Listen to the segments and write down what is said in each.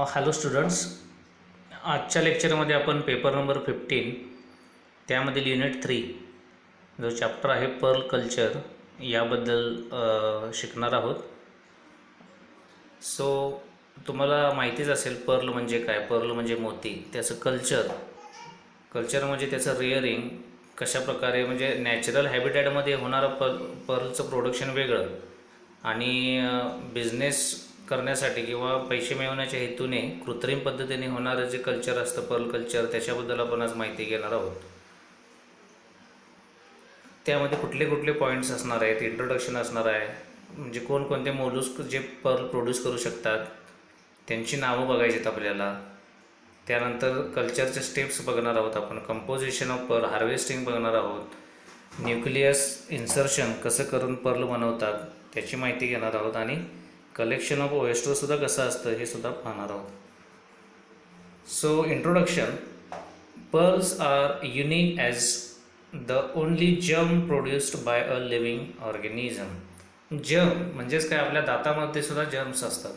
Hello students, आजच्या लेक्चरमध्ये आपण पेपर नंबर 15 त्यामधील युनिट 3 जो चॅप्टर आहे पर्ल कल्चर याबद्दल शिकणार आहोत. सो तुम्हाला माहितीच असेल पर्ल म्हणजे काय. पर्ल म्हणजे मोती. त्याचं कल्चर म्हणजे त्याचं रिअरिंग कशा प्रकारे, म्हणजे नॅचरल हॅबिटॅटमध्ये होणारं पर्लचं प्रोडक्शन वेगळं आणि बिझनेस करण्यासाठी किंवा पैसे मिळवण्याच्या हेतूने कृत्रिम पद्धतीने होणारं जे कल्चर असतं पर्ल कल्चर, त्याच्याबद्दल आपण आज माहिती घेणार आहोत. त्यामध्ये कुठले कुठले पॉईंट्स असणार आहेत, इंट्रोडक्शन असणार आहे, म्हणजे कोणकोणते मोलस्क जे पर्ल प्रोड्यूस करू शकतात त्यांची नावं बघायची आहेत आपल्याला. त्यानंतर कल्चरचे स्टेप्स बघणार आहोत आपण. कंपोजिशन ऑफ पर्ल, हार्वेस्टिंग बघणार आहोत. न्यूक्लियस इन्सर्शन कसं करून पर्ल बनवतात त्याची माहिती घेणार आहोत आणि कलेक्शन ऑफ ओएस्टरसुद्धा कसं असतं हे सुद्धा पाहणार आहोत. So introduction. Pearls are unique as the only gem produced by a living organism. Gem म्हणजेच काय, आपल्या दातामध्ये सुद्धा जर्म्स असतात.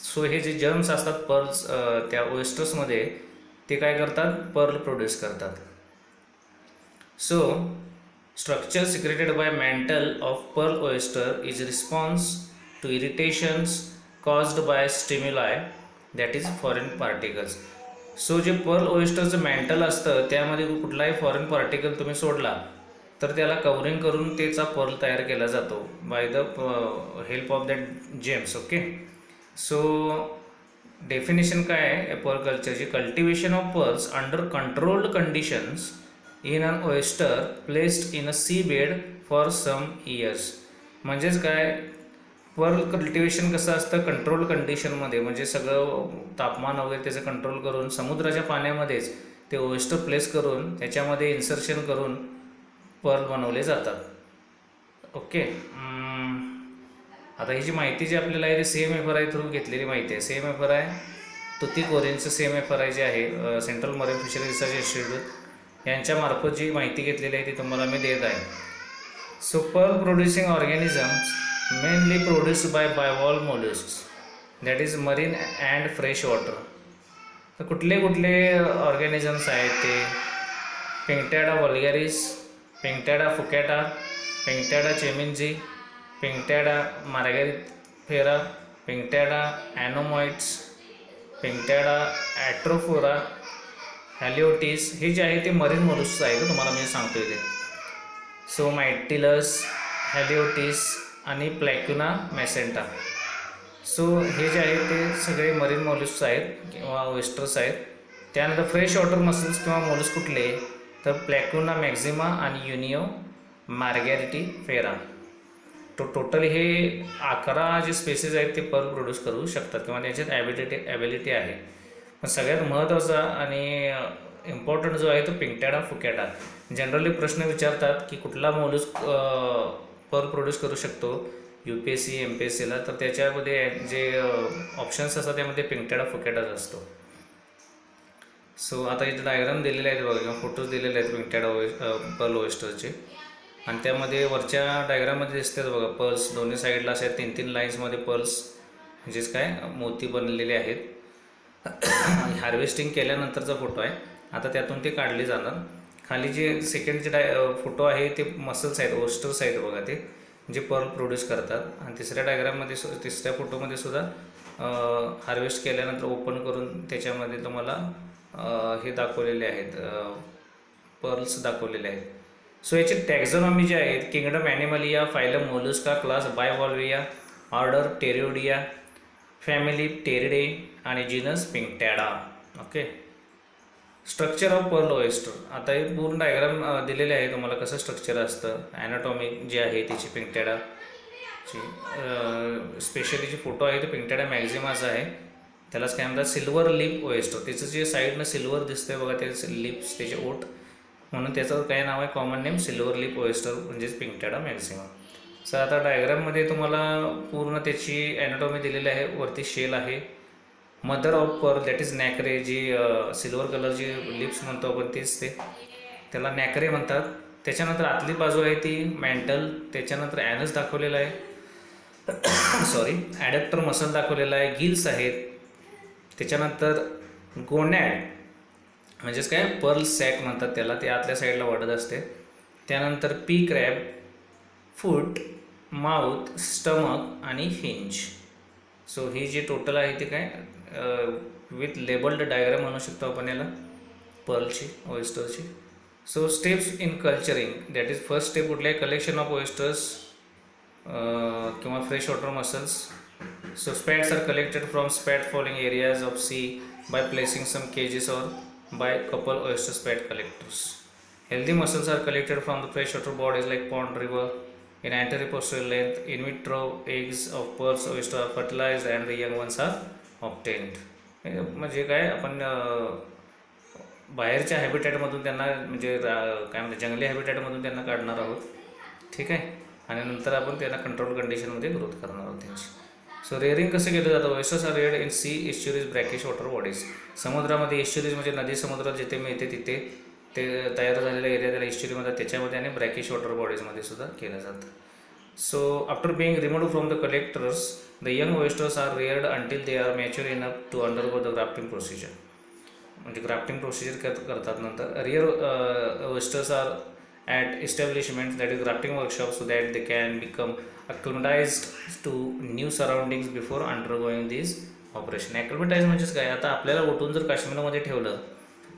सो हे जे जर्म्स असतात पर्ल्स त्या ओएस्टर्समध्ये, ते काय करतात, पर्ल प्रोड्यूस करतात. So structure secreted by mantle of pearl oyster is response to irritations caused by stimuli, that is foreign particles. So जे पर्ल ओएस्टरचं मॅन्टल असतं त्यामध्ये कुठलाही फॉरेन पार्टिकल तुम्ही सोडला तर त्याला कव्हरिंग करून त्याचा पर्ल तयार केला जातो by the help of that gems. Okay. So definition काय आहे पर्ल कल्चरची. Cultivation of pearls under controlled conditions in an oyster placed in a sea bed for some years. म्हणजेच काय, पर्ल कल्टिवेशन कसं असतं कंट्रोल कंडिशनमध्ये, म्हणजे सगळं तापमान वगैरे त्याचं कंट्रोल करून समुद्राच्या पाण्यामध्येच ते ओएस्टर प्लेस करून त्याच्यामध्ये इन्सर्शन करून पर्ल बनवले जातात. ओके. आता ही जी माहिती जी आपल्याला आहे ती CMFRI थ्रू घेतलेली माहिती आहे. CMFRI तुतीकोरिनचं CMFRI जे आहे central marine fishery research institute यांच्यामार्फत जी माहिती घेतलेली आहे ती तुम्हाला मी देत आहे. So pearl producing organisms mainly produced by bivalve molluscs, that is marine and fresh water. तर कुठले कुठले ऑर्गॅनिझम्स आहेत ते: पिंकटॅडा वल्गॅरिस, पिंकटॅडा फुकॅटा, पिंकटॅडा चेमिन्जी, पिंकटॅडा मार्गॅरिफेरा, पिंकटॅडा ॲनोमॉइड्स, पिंकटॅडा ॲट्रोफोरा, हॅलिओटिस. हे जे आहे ते मरीन मोलस्क्स आहेत, तुम्हाला मी सांगतो इथे. सो मायटिलस, हॅलिओटिस आणि प्लॅक्युना मॅसेंटा. सो हे जे आहे ते सगळे मरीन मोलस्क्स आहेत किंवा ओएस्टर्स आहेत. त्यानंतर फ्रेश वॉटर मसल्स किंवा मोलस्क कुठले, तर प्लॅक्युना मॅक्झिमा आणि युनिओ मार्गॅरिटिफेरा. टोटल हे 11 जे स्पेसिस आहेत ते पर्ल प्रोड्यूस करू शकतात किंवा त्याच्यात ॲबिलिटी आहे. पण सगळ्यात महत्त्वाचा आणि इम्पॉर्टंट जो आहे तो पिंकटॅडा फुकॅटा. जनरली प्रश्न विचारतात की कुठला मोलस्क पर्ल प्रोड्यूस करू शकतो UPSC MPSCला, तर त्याच्यामध्ये जे ऑप्शन्स असतात त्यामध्ये पिंकटॅडा फुकॅटाच असतो. सो आता इथे डायग्राम दिलेले आहेत बघा किंवा फोटोज दिलेले आहेत पिंकटॅडा पर्ल ओएस्टरचे, आणि त्यामध्ये वरच्या डायग्राममध्ये दिसतात बघा पर्ल्स दोन्ही साईडला असे 3-3 लाईन्समध्ये पर्ल्स म्हणजेच काय मोती बनलेले आहेत. हार्वेस्टिंग केल्यानंतरचा फोटो आहे. आता त्यातून ते काढले जाणार. खाली जे सेकंड जे फोटो आहे ते मसल्स आहेत, ओएस्टर्स आहेत बघा, ते जे पर्ल प्रोड्यूस करतात. आणि तिसऱ्या फोटोमध्ये सुद्धा हार्वेस्ट केल्यानंतर ओपन करून त्याच्यामध्ये तुम्हाला हे दाखवलेले आहेत, पर्ल्स दाखवलेले आहेत. सो याची टॅक्झॉनॉमी जी आहे, kingdom Animalia, phylum Mollusca, class Bivalvia, order Pterioida, family Pteriidae आणि genus Pinctada. Okay. Structure of pearl oyster. आता हे पूर्ण डायग्राम दिलेले आहे तुम्हाला कसं स्ट्रक्चर असतं. ॲनाटॉमी जी आहे तिची पिंकटॅडाची स्पेशली जी फोटो आहे तो पिंकटॅडा मॅक्झिमाचा आहे. त्यालाच काय म्हणतात सिल्वर लिप ओएस्टर. त्याचं जे साईडनं सिल्वर दिसतंय बघा, ते लिप्स त्याचे ओठ, म्हणून त्याचं काय नाव आहे, common name silver lip oyster म्हणजेच पिंकटॅडा मॅक्झिमा. सर आता डायग्राममध्ये तुम्हाला पूर्ण त्याची ॲनाटॉमी दिलेली आहे. वरती शेल आहे. Mother of pearl that is nacre, जी सिल्वर कलरची लिप्स म्हणतो आपण तेच ते, त्याला नॅकरे म्हणतात. त्याच्यानंतर आतली बाजू आहे ती मॅन्टल, त्याच्यानंतर ॲनस दाखवलेला आहे. सॉरी, ॲडक्टर मसल दाखवलेला आहे, गिल्स आहेत. त्याच्यानंतर गोनॅड म्हणजेच काय पर्ल सॅक म्हणतात त्याला, ते आतल्या साईडला वाढत असते. त्यानंतर पी क्रॅब, फूट, माउथ, स्टमक आणि हिंज. सो ही जी टोटल आहे ती काय विथ लेबल्ड डायग्राम म्हणू शकतो आपण याला पर्लची, ऑयस्टरची. So steps in culturing, that is first step कुठले आहे, कलेक्शन ऑफ ऑयस्टर्स किंवा fresh water mussels. So spats are collected from spat falling areas of sea by placing some cages or by couple oyster spat collectors. Healthy muscles are collected from the freshwater bodies like pond, river. In anterior posterior length, in vitro eggs of pearls oyster are fertilized and the young ones are obtained. म्हणजे काय आपण बाहेरच्या हॅबिटॅटमधून त्यांना म्हणजे काय म्हणतात जंगली हॅबिटॅटमधून त्यांना काढणार आहोत, ठीक आहे, आणि नंतर आपण त्यांना कंट्रोल कंडिशनमध्ये ग्रोथ करणार आहोत त्यांची. सो रेअरिंग कसं केलं जातं, oysters are reared in sea estuaries brackish water bodies. समुद्रामध्ये इस्च्युरीज म्हणजे नदी समुद्रात जिथे मिळते तिथे ते तयार झालेला एरिया त्याला इस्च्युरी म्हणतात, त्याच्यामध्ये आणि ब्रॅकिश वॉटर बॉडीजमध्ये सुद्धा केलं जातं. So after being removed from the collectors, the young oysters are reared until they are mature enough to undergo the grafting procedure. म्हणजे ग्राफ्टिंग प्रोसिजर करतात नंतर. Rear oysters are at establishments, that is grafting workshops, so that they can become acclimatized to new surroundings before undergoing these operation. Acclimatize म्हणजेच काय, आता आपल्याला उठून जर काश्मीरमध्ये ठेवलं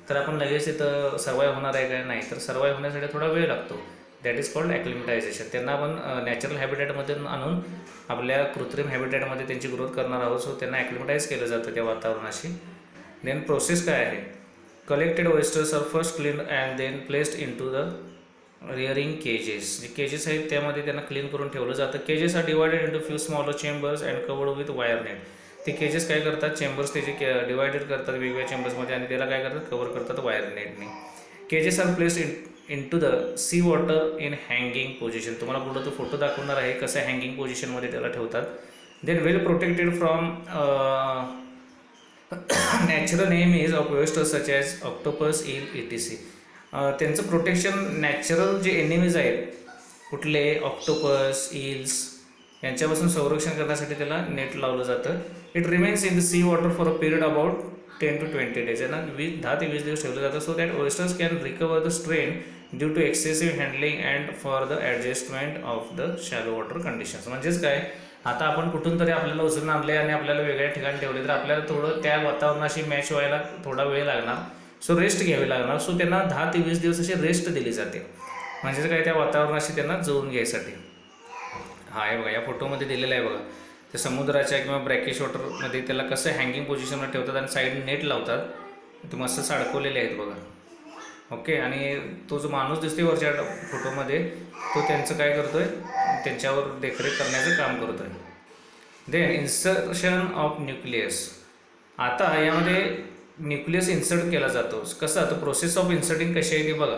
तर आपण लगेच तिथं सर्वाईव्ह होणार आहे का नाही, तर सर्वाईव्ह होण्यासाठी थोडा वेळ लागतो. That is called acclimatisation. त्यांना आपण नॅचरल हॅबिटॅटमध्ये आणून आपल्या कृत्रिम हॅबिटॅटमध्ये त्यांची ग्रोथ करणार आहोत. सो त्यांना ॲक्लिमेटाईज केलं जातं त्या वातावरणाशी. देन प्रोसेस काय आहे, collected oysters are first clean and then placed into the rearing cages. जे केजेस आहेत त्यामध्ये त्यांना क्लीन करून ठेवलं जातं. Cages are divided into few smaller chambers and covered with wire net. ते केजेस काय करतात, चेंबर्स त्याचे डिवायडेड करतात वेगवेगळ्या चेंबर्समध्ये आणि त्याला काय करतात, कवर करतात वायर नेटने. Cages are placed into the sea water in hanging position. तुम्हाला पुढं तो फोटो दाखवणार आहे कसं हँगिंग पोझिशनमध्ये त्याला ठेवतात. Then well protected from natural enemies of oysters such as octopus, eel, etc. त्यांचं प्रोटेक्शन नॅचरल जे एनिमीज आहेत कुठले, ऑक्टोपस, ईल्स, यांच्यापासून संरक्षण करण्यासाठी त्याला नेट लावलं जातं. It remains in the sea water for a period about 10 to 20 days. यांना 10 ते 20 दिवस ठेवलं जातं. So that oysters can recover the strain due to excessive handling and for the adjustment of the shallow water conditions. म्हणजेच काय, आता आपण कुठून तरी आपल्याला उचलून आणले आणि आपल्याला वेगळ्या ठिकाणी ठेवले तर आपल्याला थोडं त्या वातावरणाशी मॅच व्हायला थोडा वेळ लागणार. सो रेस्ट घ्यावी लागणार. सो त्यांना 10 ते 20 दिवस अशी रेस्ट दिली जाते, म्हणजे काय त्या वातावरणाशी त्यांना जुळून घ्यायसाठी. हा आहे बघा, या फोटोमध्ये दिलेलं आहे बघा, ते समुद्राच्या किंवा ब्रॅकिश वॉटरमध्ये त्याला कसं हँगिंग पोझिशनवर ठेवतात आणि साईड नेट लावतात. ते मस्त अडकवलेले आहेत बघा. ओके, आणि तो जो माणूस दिसतोय वरच्या फोटोमध्ये तो त्यांचं काय करतोय, त्यांच्यावर देखरेख करण्याचं काम करतोय. Then insertion of nucleus. आता यामध्ये न्यूक्लियस इन्सर्ट केला जातो. कसं, आता प्रोसेस ऑफ इन्सर्टिंग कशी आहे ते बघा.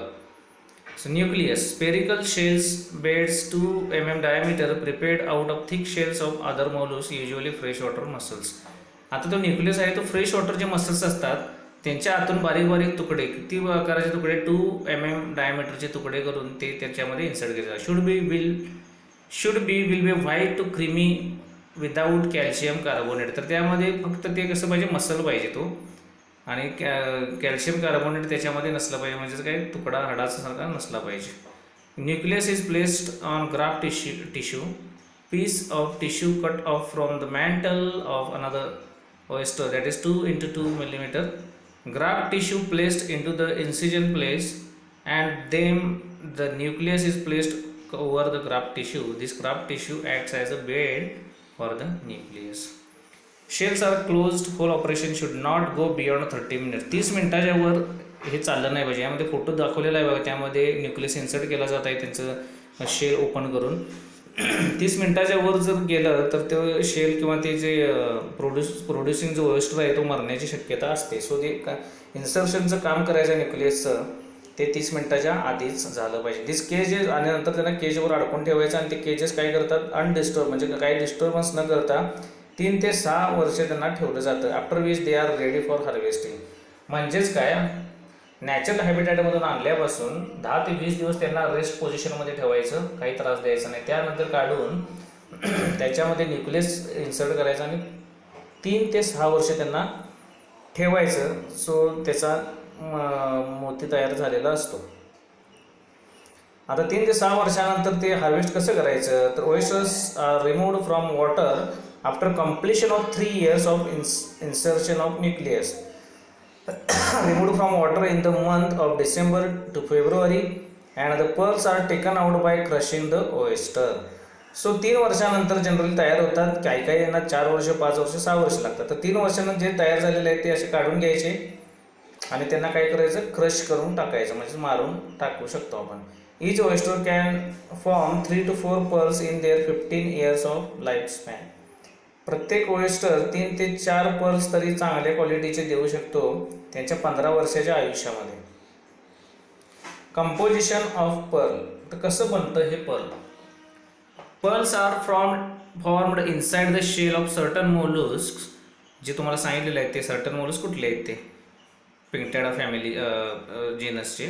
So nucleus spherical shells beds 2 mm diameter prepared out of thick shells of other mollusc usually fresh water muscles. आता तो न्यूक्लियस आहे तो फ्रेश वॉटर जे मसल्स असतात त्यांच्या आतून बारीक बारीक तुकडे, किती आकाराचे तुकडे, 2 mm डायमीटरचे तुकडे करून ते त्याच्यामध्ये इन्सर्ट केले जातात. Should be white to creamy without calcium carbonate. तर त्यामध्ये फक्त ते कसं पाहिजे, मसल पाहिजे तो, आणि कॅल्शियम कार्बोनेट त्याच्यामध्ये नसलं पाहिजे, म्हणजेच काय तुकडा हाडाचा सारखा नसला पाहिजे. Nucleus is placed on graft tissue, piece of tissue cut off from the mantle of another oyster, that is 2 into 2 millimeter. Graft tissue placed into the incision place and then the nucleus is placed over the graft tissue. This graft tissue acts as a bed for the nucleus. Shells are closed. Whole operation should not go beyond 30 minutes. 30 मिनिटाच्या वर हे चाललं नाही पाहिजे. यामध्ये photo दाखवलेला आहे बघा, त्यामध्ये न्यूक्लियस इन्सर्ट केला जात आहे त्यांचं शेल ओपन करून. 30 मिनिटाच्या वर जर गेलं तर ते शेल किंवा ते जे प्रोड्युसिंग जो ऑयस्टर आहे तो मरण्याची शक्यता असते. सो ते इन्सर्शनचं काम करायचं न्यूक्लियसचं ते 30 मिनिटाच्या आधीच झालं पाहिजे. दिस केजेस, आणि नंतर त्यांना केजवर अडकून ठेवायचं आणि ते केजेस काय करतात, अनडिस्टर्ब, म्हणजे काही डिस्टर्बन्स न करता 3 ते 6 वर्ष त्यांना ठेवलं जातं. After which they are ready for harvesting. म्हणजेच काय, नॅचरल हॅबिटॅटमधून आणल्यापासून 10 ते 20 दिवस त्यांना रेस्ट पोझिशनमध्ये ठेवायचं, काही त्रास द्यायचा नाही. त्यानंतर काढून त्याच्यामध्ये न्यूक्लियस इन्सर्ट करायचं आणि 3 ते 6 वर्ष त्यांना ठेवायचं. सो त्याचा मोती तयार झालेला असतो. आता 3 ते 6 वर्षानंतर ते हार्वेस्ट कसं करायचं, तर oysters are removed from water after completion of 3 years of insertion of nucleus. Removed from water in the month of December to February and the pearls are taken out by crushing the oyster. So 3 वर्षानंतर generally तयार होतात. काही काही यांना 4 वर्ष, 5 वर्ष, 6 वर्ष लागतात. तर 3 वर्षांना जे तयार झालेले आहेत ते असे काढून घ्यायचे आणि त्यांना काय करायचं, क्रश करून टाकायचं, म्हणजे मारून टाकू शकतो आपण. Each oyster can form 3 to 4 pearls in their 15 years of lifespan. प्रत्येक ओएस्टर 3 ते 4 पर्ल्स तरी चांगल्या क्वालिटीचे देऊ शकतो त्यांच्या 15 वर्षाच्या आयुष्यामध्ये. कंपोजिशन ऑफ पर्ल, तर कसं बनतं हे pearl. Pearls are formed inside the shell of certain mollusc. जे तुम्हाला सांगितलेलं आहे ते सर्टन मोलस्क कुठले आहेत, ते पिंकटेडा family जीनसचे.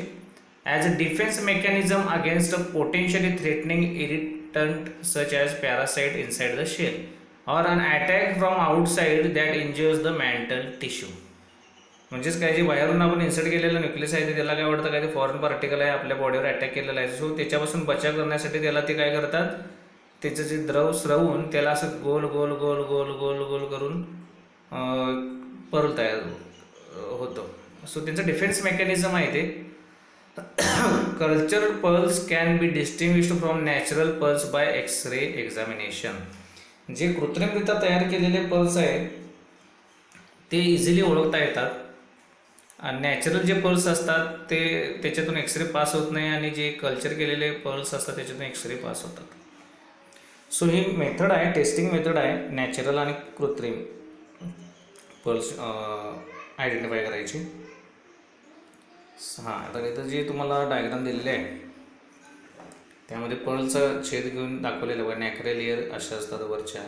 As a defense mechanism against a potentially threatening irritant such as parasite inside the shell or an attack from outside that injures the mantle tissue. म्हणजेच काय, जे बाहेरून आपण इन्सर्ट केलेलं न्यूक्लियस आहे ते त्याला काय वाटतं, काय ते फॉरेन पार्टिकल आहे आपल्या बॉडीवर अटॅक केलेला आहे. सो त्याच्यापासून बचाव करण्यासाठी त्याला ते काय करतात, त्याचं जे द्रव स्रवून त्याला असं गोल गोल गोल गोल गोल गोल करून पर्ल तयार होतं. सो त्यांचं डिफेन्स मेकॅनिझम आहे ते. Cultured pearls can be distinguished from natural pearls by X-ray examination. जे कृत्रिमरित्या तयार केलेले पर्ल्स आहेत ते इझिली ओळखता येतात. नॅचरल जे पर्ल्स असतात ते त्याच्यातून एक्सरे पास होत नाही आणि जे कल्चर केलेले पर्ल्स असतात त्याच्यातून एक्सरे पास होतात. सो ही मेथड आहे, टेस्टिंग मेथड आहे नॅचरल आणि कृत्रिम पर्ल्स आयडेंटिफाय करायची. हां, तर इथं जे तुम्हाला डायग्राम दिलेले आहे त्यामध्ये पर्लचा छेद घेऊन दाखवलेलं बघा. नॅक्रे लेअर अशा असतात वरच्या,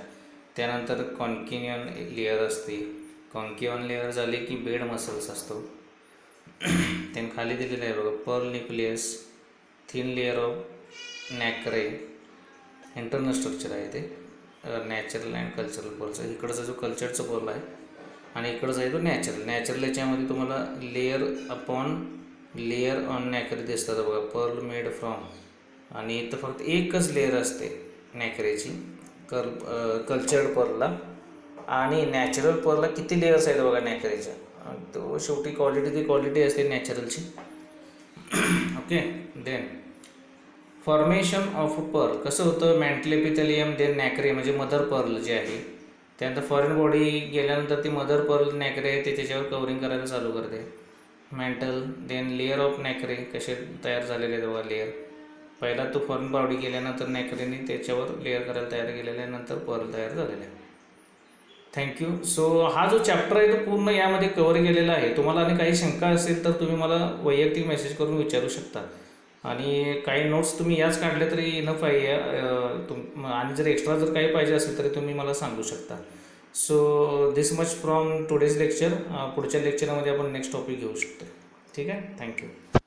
त्यानंतर कॉन्किनियन लेअर असते. कॉन्कियन लेअर झाले की बेड मसल्स असतो. त्याने खाली दिलेलं आहे बघा, pearl nucleus, thin layer of nacre, internal structure आहे ते नॅचरल अँड कल्चरल पर्लचं. इकडचा जो कल्चरचा पर्ल आहे आणि इकडचा आहे तो नॅचरल. नॅचरल याच्यामध्ये तुम्हाला लेअर अपॉन लेअर ऑन नॅक्रे दिसतात बघा, पर्ल मेड फ्रॉम. आणि इथं फक्त एकच लेअर असते नॅक्रेची कल्चर्ड पर्लला. आणि नॅचरल पर्लला किती लेअर्स आहेत बघा नॅक्रेच्या. तो शेवटी क्वालिटी ती क्वालिटी असते नॅचरलची. Okay, then formation of pearl कसं होतं, मॅन्टल एपिथेलियम, देन नॅक्रे म्हणजे मदर पर्ल जे आहे. त्यानंतर फॉरेन बॉडी गेल्यानंतर ती मदर पर्ल नॅक्रे ते त्याच्यावर कवरिंग करायला चालू करते, मॅन्टल. देन लेअर ऑफ नॅक्रे कसे तयार झालेले आहेत बघा लेअर. पहिला तो फॉरेन बॉडी गेल्यानंतर नॅक्रेने त्याच्यावर लेअर करायला तयार केलेलं आहे, नंतर पर्ल तयार झालेलं आहे. थँक्यू. सो हा जो चॅप्टर आहे तो पूर्ण यामध्ये कव्हर केलेला आहे. तुम्हाला आणि काही शंका असेल तर तुम्ही मला वैयक्तिक मेसेज करून विचारू शकता. आणि काही नोट्स तुम्ही याच काढले तरी इनफ आहे. आणि जर एक्स्ट्रा जर काही पाहिजे असेल तरी तुम्ही मला सांगू शकता. So this much from today's lecture. पुढच्या लेक्चरमध्ये आपण नेक्स्ट टॉपिक घेऊ शकतो. ठीक आहे, थँक्यू.